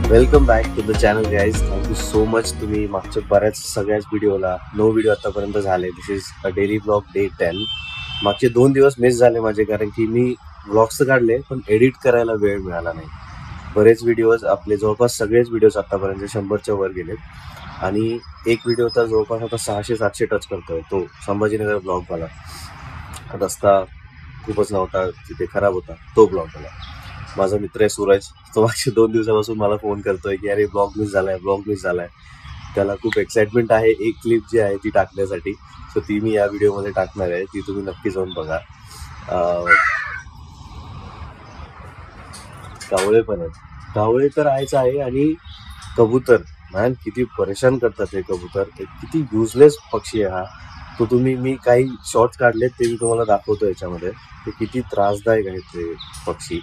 Welcome back to the channel guys. Thank you so much. तुम्ही मागच्या बऱ्याच सगळ्याच व्हिडिओला व्हिडिओ आतापर्यंत झाले. This is a daily blog day 10. मागचे 2 दिवस मिस झाले माझे, कारण की मी ब्लॉग्स तर काढले पण एडिट करायला वेळ मिळाला नाही. बरेच व्हिडिओज आपले जवळपास सगळेच व्हिडिओज आतापर्यंत 100च्या वर गेलेत आणि एक व्हिडिओ तर जवळपास आता 600-700 टच करतोय. तो संभाजीनगर ब्लॉगवाला. रस्ता खूपच नव्हता तिथे, खराब होता, तो ब्लॉगवाला. माझा मित्र आहे सूरज, तो मागच्या 2 दिवसापासून मला फोन करतोय की अरे ब्लॉग मिस झालाय. त्याला खूप एक्साइटमेंट आहे एक क्लिप जी आहे ती टाकण्यासाठी. सो ती मी या व्हिडिओमध्ये टाकणार आहे, ती तुम्ही नक्की जाऊन बघा. कावळे पण आहेत, कावळे तर आहे आणि कबूतर मॅन किती परेशान करतात हे कबूतर. किती युजलेस पक्षी आहे हा. तो मी काही शॉर्ट्स काढलेत ते मी तुम्हाला दाखवतो याच्यामध्ये. ते किती त्रासदायक आहेत ते पक्षी.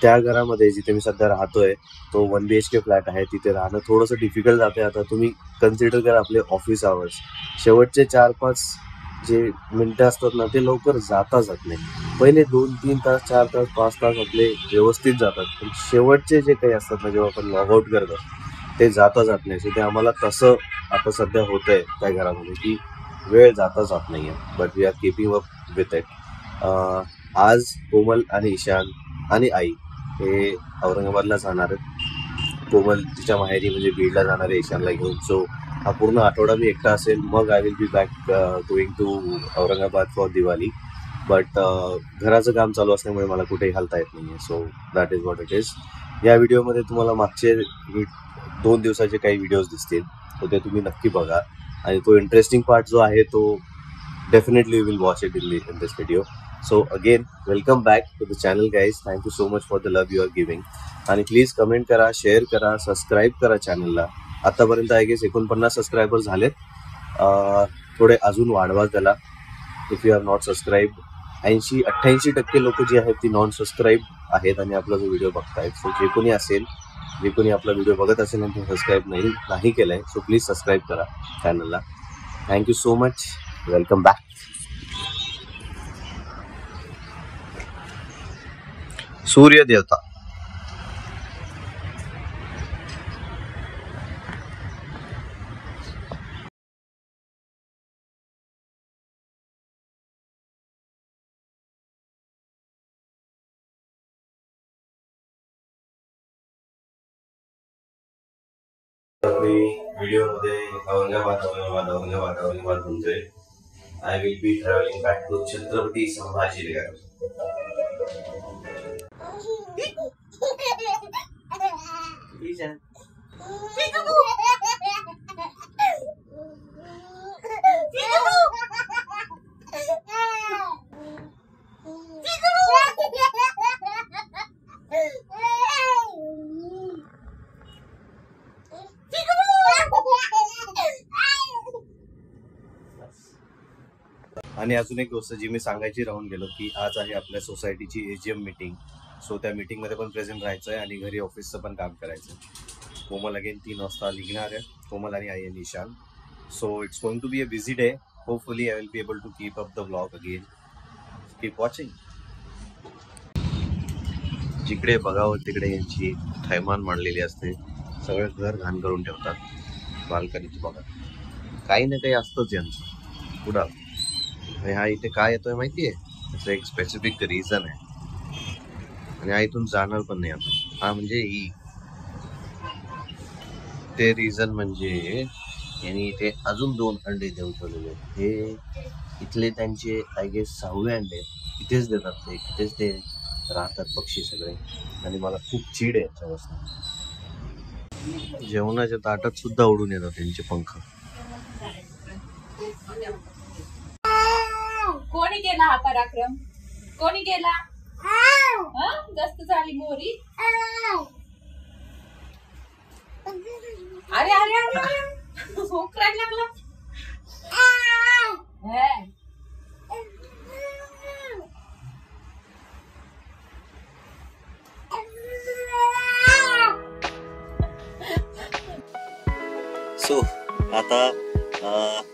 त्या घरामध्ये जिथे मी सध्या राहतोय तो 1 BHK फ्लॅट आहे. तिथे राहणं थोडंसं डिफिकल्ट जाते. आता तुम्ही कन्सिडर करा आपले ऑफिस आवर्स, शेवटचे 4-5 जे मिनटं असतात ना ते लवकर जात नाही. पहिले 2-3 तास, 4 तास, 5 तास आपले व्यवस्थित जातात, पण शेवटचे जे काही असतात ना जेव्हा आपण लॉग आउट करतो ते जात नाही. सो ते आम्हाला तसं आता सध्या होतंय त्या घरामध्ये की वेळ जात नाही आहे. But we are keeping up with it. आज कोमल आणि ईशान आणि आई हे औरंगाबादला जाणार आहेत. कोमल तिच्या माहेरी म्हणजे बीडला जाणार आहे ईशानला घेऊन. सो हा पूर्ण आठवडा मी एकटा असेल. मग I will be back going to Aurangabad for Diwali. But घराचं काम चालू असल्यामुळे मला कुठेही हलता येत नाही आहे. So that is what it is. या व्हिडिओमध्ये तुम्हाला मागचे 2 दिवसाचे काही व्हिडिओज दिसतील, तर ते तुम्ही नक्की बघा. आणि तो इंटरेस्टिंग पार्ट जो आहे तो definitely will watch it in this video. So again welcome back to the channel guys. Thank you so much for the love you are giving. आणि प्लीज कमेंट करा, शेअर करा, सबस्क्राईब करा चॅनलला. आतापर्यंत आय गेस 49 सबस्क्रायबर झालेत. थोडे अजून वाढवा त्याला. If you are not subscribe, 88% लोक जी आहेत ती नॉन सबस्क्राईब आहेत आणि आपला जो व्हिडिओ बघतायत. सो जे कोणी आपला व्हिडिओ बघत असेल आणि ते सबस्क्राईब नाही केलंय, सो प्लीज सबस्क्राईब करा चॅनलला. Thank you so much. Welcome back. सूर्य देवता. व्हिडिओमध्ये औरंगाबाद म्हणतोय. I will be travelling back to Chhatrapati Sambhajinagar. आणि अजून एक गोष्ट जी मी सांगायची राहून गेलो की आज आहे आपल्या सोसायटीची AGM मीटिंग. सो त्या मीटिंगमध्ये पण प्रेझेंट राहायचं आहे आणि घरी ऑफिसचं पण काम करायचं आहे. कोमल अगेन 3 वाजता निघणार आहे, कोमल आणि आई आणि Ishan. So it's going to be a busy day. Hopefully I will be able to keep up the blog again. Keep watching. जिकडे बघावं तिकडे यांची थैमान मांडलेली असते. सगळं घर घाण करून ठेवतात. बाल्कनीत बघा, काही ना काही असतंच यांचं पुढं. हा इथे काय येतोय माहितीये, त्याचं एक स्पेसिफिक रिझन आहे आणि हा इथून जाणार पण नाही आता. हा म्हणजे ही ते रिझन म्हणजे यांनी इथे अजून 2 अंडे देऊन ठेवलेले. हे इथले त्यांचे आय गेस 6वे अंडे इथेच देतात. ते इथेच ते राहतात पक्षी सगळे. आणि मला खूप चीड आहे याच्यापासून. जेवणाच्या ताटात सुद्धा उडून येतात त्यांचे पंख. कोणी केला हा पराक्रम? कोणी केला? जास्त झाली मोरी. अरे अरे अरे खोकरायला लागला. सो आता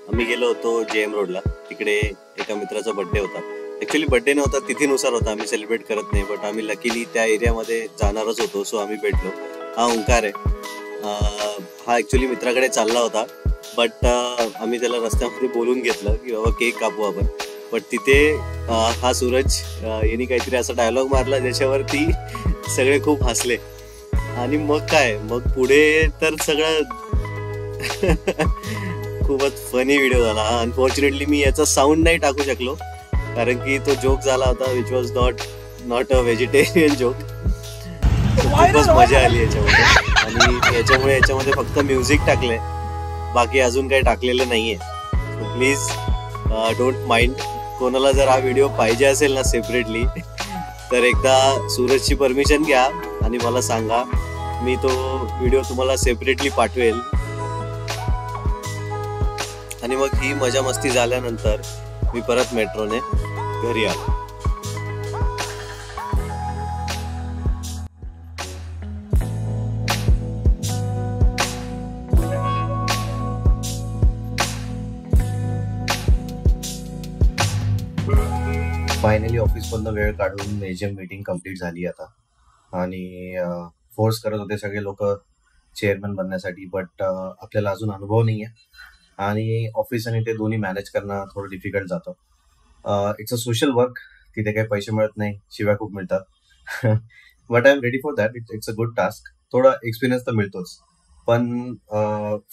आम्ही गेलो होतो JM रोडला. तिकडे एका मित्राचा बर्थडे होता. ऍक्च्युली बर्थडे नव्हता, तिथीनुसार होता. आम्ही सेलिब्रेट करत नाही, बट आम्ही लकीली त्या एरियामध्ये जाणारच होतो. सो आम्ही भेटलो हा ओंकार आहे. हा ॲक्च्युली मित्राकडे चालला होता, बट आम्ही त्याला रस्त्यामध्ये बोलून घेतलं की बाबा केक कापू आपण. बट तिथे हा सूरज यांनी काहीतरी असा डायलॉग मारला ज्याच्यावरती सगळे खूप हसले. आणि मग काय, मग पुढे तर सगळं खूपच फनी व्हिडिओ झाला. अनफॉर्च्युनेटली मी याचा साऊंड नाही टाकू शकलो, कारण की तो जोक झाला होता which was not a vegetarian joke. खूपच मजा आली याच्यामध्ये. आणि याच्यामध्ये फक्त म्युझिक टाकलंय, बाकी अजून काही टाकलेलं नाहीये. So please don't mind. कोणाला जर हा व्हिडिओ पाहिजे असेल ना सेपरेटली, तर एकदा सूरजची परमिशन घ्या आणि मला सांगा. मी तो व्हिडिओ तुम्हाला सेपरेटली पाठवेल. आणि मग ही मजा मस्ती झाल्यानंतर मी परत मेट्रोने घरी आलो. फायनली ऑफिसमधनं वेळ काढून एजीएम मीटिंग कम्प्लीट झाली आता. आणि फोर्स करत होते सगळे लोक चेअरमॅन बनण्यासाठी, बट आपल्याला अजून अनुभव नाही आहे आणि ऑफिस आणि ते दोन्ही मॅनेज करणं थोडं डिफिकल्ट जातं. It's a social work. तिथे काही पैसे मिळत नाही, शिवाय खूप मिळतात. But I am ready for that. It's a good task. थोडा एक्सपिरियन्स तर मिळतोच. पण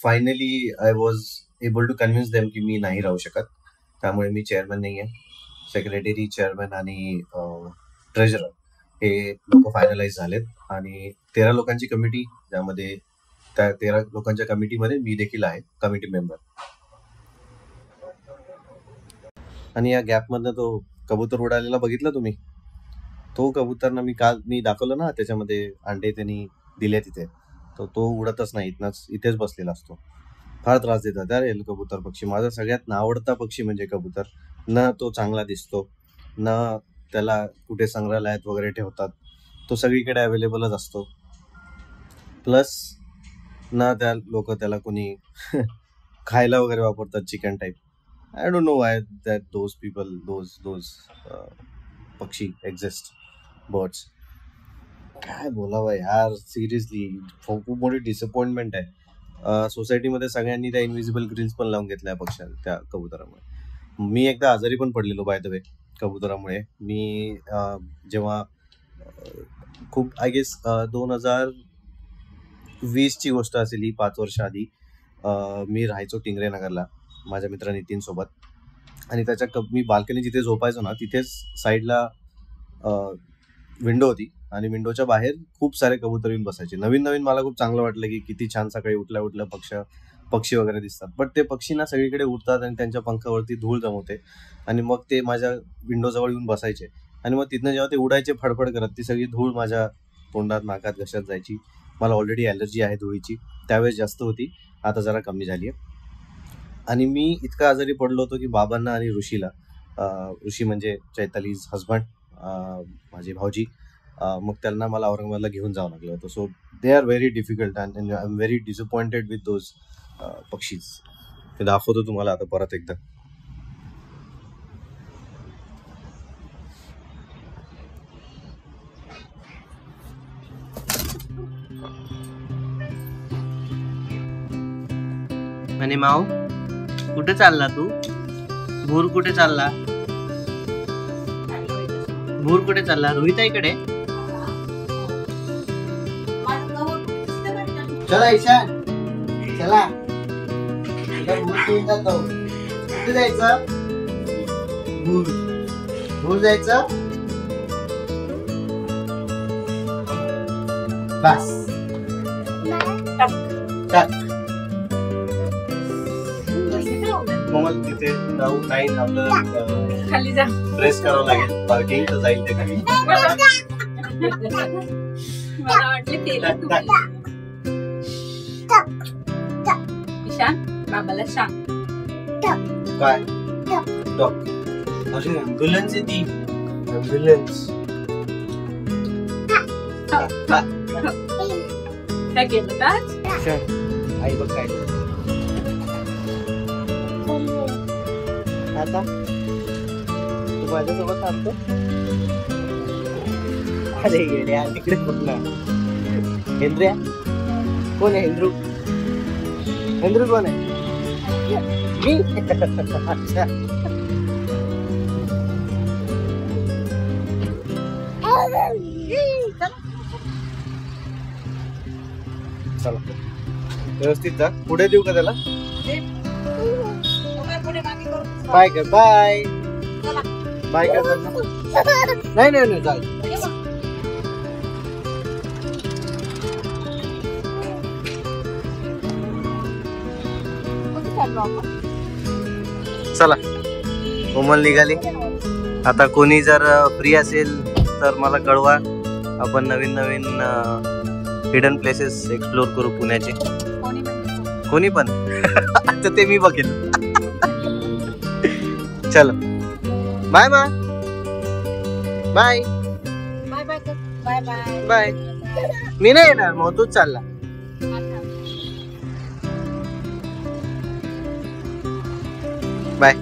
finally I was able to convince them की मी नाही राहू शकत. त्यामुळे मी चेअरमॅन नाही आहे. सेक्रेटरी, चेअरमॅन आणि ट्रेजरर हे लोक फायनलाइज झालेत. आणि 13 लोकांची कमिटी, ज्यामध्ये त्या 13 लोकांच्या कमिटीमध्ये मी देखील आहे कमिटी मेंबर. आणि या गॅपमधनं तो कबूतर उडालेला बघितला तुम्ही? तो कबूतरना मी दाखवलं ना, त्याच्यामध्ये अंडे त्यांनी दिले तिथे. तो उडतच नाही, इथेच बसलेला असतो. फार त्रास देतात यार हे कबूतर पक्षी. माझा सगळ्यात आवडता पक्षी म्हणजे कबूतर. न तो चांगला दिसतो, न त्याला कुठे संग्रहालयात वगैरे ठेवतात. तो सगळीकडे अवेलेबलच असतो. प्लस ना त्या लोक त्याला कोणी खायला वगैरे वापरतात, chicken type. I don't know Y that those people those पक्षी एक्झिस्ट, बर्ड्स. काय बोलावं यार, सिरियसली खूप मोठी डिसअपॉइंटमेंट आहे. सोसायटीमध्ये सगळ्यांनी त्या इन्व्हिजिबल ग्रिल्स पण लावून घेतल्या त्या कबुतरामुळे. मी एकदा आजारी पण पडलेलो बाय द वे कबुतरामुळे. मी जेव्हा खूप आय गेस 2020ची गोष्ट असेल ही, 5 वर्ष आधी. मी राहायचो टिंगरे नगरला माझ्या मित्र नितीन सोबत. आणि मी बाल्कनी जिथे झोपायचो ना, तिथेच साईडला विंडो होती. आणि विंडोच्या बाहेर खूप सारे कबूतर येऊन बसायचे. नवीन मला खूप चांगलं वाटलं की किती छान सकाळी उठल्या पक्षी वगैरे दिसतात. बट ते पक्षी ना सगळीकडे उडतात आणि त्यांच्या पंखावरती धूळ जमवते. आणि मग ते माझ्या विंडोजवळ येऊन बसायचे. आणि मग तिथनं जेव्हा ते उडायचे फडफड करत, ती सगळी धूळ माझ्या तोंडात, नाकात, घशात जायची. मला ऑलरेडी ॲलर्जी आहे धुळीची. त्यावेळेस जास्त होती, आता जरा कमी झाली आहे. आणि मी इतका आजारी पडलो होतो की बाबांना आणि ऋषीला, ऋषी म्हणजे चैतालीज हजबंड, माझे भाऊजी, मग त्यांना मला औरंगाबादला घेऊन जावं लागलं होतं. So they are very difficult and I am very disappointed with those पक्षीज. ते दाखवतो तुम्हाला आता परत एकदा. आणि माऊ, कुठे चालला तू? भूर कुठे चालला? भूर कुठे चालला? रोहिता इकडे. चला ईशान, चला. भूर घेऊन जातो. कुठे जायचं? भूर जायचं. बस टाक. मग तिथे जाऊ नाही, आपलं खाली जा. प्रेस करावं लागेल. पार्किंग तर जाईल ते खाली. मला वाटलं केलं तुम्ही. ईशान, बाबाला सांग. काय डॉग? अरे ॲम्ब्युलन्स आहे ती. ॲम्ब्युलन्स काय केलं का? आई बघ काय आता तू माझ्यासोबत थांबतो. अरे येड्या, तिकडे बघ ना. हेंद्र्या, कोण आहे हेंद्रू? हेंद्रू कोण आहे? मी. अच्छा. चला व्यवस्थित जा. पुढे देऊ का त्याला? पुढे मागे करू. बाय कर. बाय चला. बाय कर त्यांना. नाही नाही नाही चालेल. ये बघ. कुठे चाललो आपण? चला कोमल निघाली. आता कोणी जर फ्री असेल तर मला कळवा. आपण नवीन नवीन हिडन प्लेसेस एक्सप्लोर करू पुण्याचे. कोणी म्हणते? कोणी पण आता ते मी बघेन. चलो बाय मा. बाय बाय बाय कर. Bye bye. बाय. मी नाही येणार मग तूच चालला. आता. बाय.